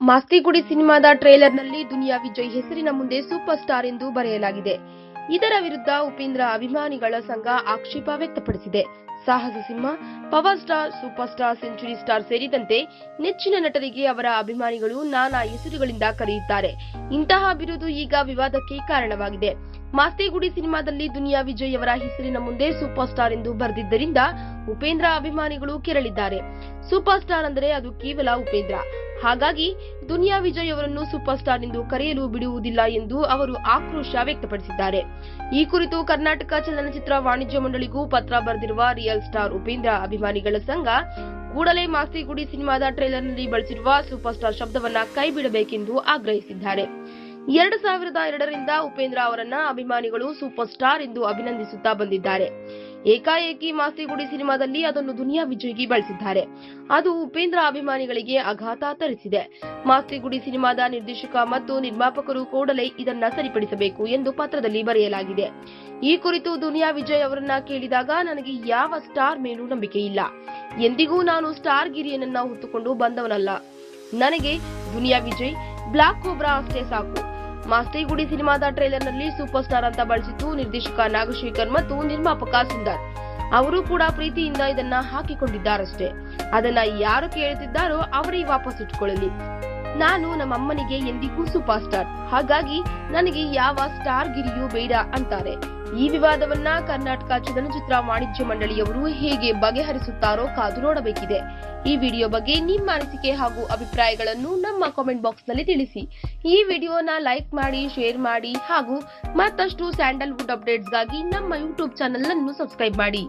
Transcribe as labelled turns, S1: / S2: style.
S1: ಮಾಸ್ತಿಗುಡಿ ಸಿನಿಮಾದ ಟ್ರೇಲರ್ನಲ್ಲಿ ದುನಿಯಾ ವಿಜಯ್ ಹೆಸರಿನ ಮುಂದೆ ಸೂಪರ್ ಸ್ಟಾರ್ ಎಂದು ಬರೆಯಲಾಗಿದೆ. ಇದರ ವಿರುದ್ಧ ಉಪೇಂದ್ರ ಅಭಿಮಾನಿಗಳ ಸಂಘ ಆಕ್ಷೇಪ ವ್ಯಕ್ತಪಡಿಸಿದೆ. ಸಾಹಸ ಸಿಂಹ, power star, super star, century star ಸೇರಿದಂತೆ ನೆಚ್ಚಿನ ನಟರಿಗೆ ಅವರ ಅಭಿಮಾನಿಗಳು ನಾನಾ ಹೆಸರುಗಳಿಂದ ಕರೆಯುತ್ತಾರೆ. ಇಂತಹ ಬಿರುದು ಈಗ ವಿವಾದಕ್ಕೆ ಕಾರಣವಾಗಿದೆ. ಮಾಸ್ತಿಗುಡಿ ಸಿನಿಮಾದಲ್ಲಿ ದುನಿಯಾ ವಿಜಯ್ ಅವರ ಹೆಸರಿನ ಮುಂದೆ ಸೂಪರ್ ಸ್ಟಾರ್ ಎಂದು ಬರೆದಿದ್ದರಿಂದ ಉಪೇಂದ್ರ ಅಭಿಮಾನಿಗಳು ಕೆರಳಿದ್ದಾರೆ. ಸೂಪರ್ ಸ್ಟಾರ್ ಅಂದರೆ ಅದು ಕೇವಲ ಉಪೇಂದ್ರ. ಹಾಗಾಗಿ ದುನಿಯಾ ವಿಜಯ್ ಅವರನ್ನು ಸೂಪರ್ ಸ್ಟಾರ್ ಎಂದು ಕರೆಯಲು ಬಿಡುವುದಿಲ್ಲ ಎಂದು ಅವರು ಆಕ್ರೋಶ ವ್ಯಕ್ತಪಡಿಸಿದ್ದಾರೆ. ಈ ಕುರಿತು ಕರ್ನಾಟಕ ಚಲನಚಿತ್ರ ವಾಣಿಜ್ಯ ಮಂಡಳಿಗೂ ಪತ್ರ ಬರೆದಿರುವ ರಿಯಲ್ ಸ್ಟಾರ್ ಉಪೇಂದ್ರ ಅಭಿಮಾನಿಗಳ ಸಂಘ ಕೂಡಲೇ ಮಾಸ್ತಿಗುಡಿ ಸಿನಿಮಾದ ಟ್ರೇಲರ್ನಲ್ಲಿ ಬಳಸಿರುವ ಸೂಪರ್ ಸ್ಟಾರ್ ಶಬ್ದವನ್ನ ಕೈಬಿಡಬೇಕೆಂದು ಆಗ್ರಹಿಸಿದ್ದಾರೆ. 2002ರಿಂದ ಉಪೇಂದ್ರ ಅವರನ್ನ ಅಭಿಮಾನಿಗಳು ಸೂಪರ್ ಸ್ಟಾರ್ ಎಂದು ಅಭಿನಂದಿಸುತ್ತಾ ಬಂದಿದ್ದಾರೆ. ಏಕಾಏಕಿ ಮಾಸ್ತಿಗುಡಿ ಸಿನಿಮಾದಲ್ಲಿ ಅದನ್ನು ದುನಿಯಾ ವಿಜಯ್ಗೆ ಬಳಸಿದ್ದಾರೆ. ಅದು ಉಪೇಂದ್ರ ಅಭಿಮಾನಿಗಳಿಗೆ ಆಘಾತ ತರಿಸಿದೆ. ಮಾಸ್ತಿಗುಡಿ ಸಿನಿಮಾದ ನಿರ್ದೇಶಕ ಮತ್ತು ನಿರ್ಮಾಪಕರು ಕೂಡಲೇ ಇದನ್ನ ಸರಿಪಡಿಸಬೇಕು ಎಂದು ಪತ್ರದಲ್ಲಿ ಬರೆಯಲಾಗಿದೆ. ಈ ಕುರಿತು ದುನಿಯಾ ವಿಜಯ್ ಅವರನ್ನ ಕೇಳಿದಾಗ, ನನಗೆ ಯಾವ ಸ್ಟಾರ್ ಮೇಲೂ ನಂಬಿಕೆ ಇಲ್ಲ. ಎಂದಿಗೂ ನಾನು ಸ್ಟಾರ್ ಗಿರಿಯನ್ನ ಹೊತ್ತುಕೊಂಡು ಬಂದವನಲ್ಲ. ನನಗೆ ದುನಿಯಾ ವಿಜಯ್, ಬ್ಲಾಕ್ ಕೋಬ್ರಾ ಅಷ್ಟೇ ಸಾಕು. ಮಾಸ್ತಿಗುಡಿ ಸಿನಿಮಾದ ಟ್ರೇಲರ್ನಲ್ಲಿ ಸೂಪರ್ ಸ್ಟಾರ್ ಅಂತ ಬಳಸಿದ್ದು ನಿರ್ದೇಶಕ ನಾಗಶೇಖರ್ ಮತ್ತು ನಿರ್ಮಾಪಕ ಸುಂದರ್. ಅವರು ಕೂಡ ಪ್ರೀತಿಯಿಂದ ಇದನ್ನ ಹಾಕಿಕೊಂಡಿದ್ದಾರಷ್ಟೇ. ಅದನ್ನ ಯಾರು ಕೇಳುತ್ತಿದ್ದಾರೋ ಅವರೇ ವಾಪಸ್ ಇಟ್ಕೊಳ್ಳಲಿ. ನಾನು ನಮ್ಮಮ್ಮನಿಗೆ ಎಂದಿಗೂ ಸೂಪರ್ ಸ್ಟಾರ್, ಹಾಗಾಗಿ ನನಗೆ ಯಾವ ಸ್ಟಾರ್ ಗಿರಿಯೂ ಬೇಡ ಅಂತಾರೆ. ಈ ವಿವಾದವನ್ನ ಕರ್ನಾಟಕ ಚಲನಚಿತ್ರ ವಾಣಿಜ್ಯ ಮಂಡಳಿಯವರು ಹೇಗೆ ಬಗೆಹರಿಸುತ್ತಾರೋ ಕಾದು ನೋಡಬೇಕಿದೆ. ಈ ವಿಡಿಯೋ ಬಗ್ಗೆ ನಿಮ್ಮ ಅನಿಸಿಕೆ ಹಾಗೂ ಅಭಿಪ್ರಾಯಗಳನ್ನು ನಮ್ಮ ಕಾಮೆಂಟ್ ಬಾಕ್ಸ್ ನಲ್ಲಿ ತಿಳಿಸಿ. ಈ ವಿಡಿಯೋನ ಲೈಕ್ ಮಾಡಿ, ಶೇರ್ ಮಾಡಿ ಹಾಗೂ ಮತ್ತಷ್ಟು ಸ್ಯಾಂಡಲ್ವುಡ್ ಅಪ್ಡೇಟ್ಸ್ಗಾಗಿ ನಮ್ಮ ಯೂಟ್ಯೂಬ್ ಚಾನೆಲ್ ಅನ್ನು ಸಬ್ಸ್ಕ್ರೈಬ್ ಮಾಡಿ.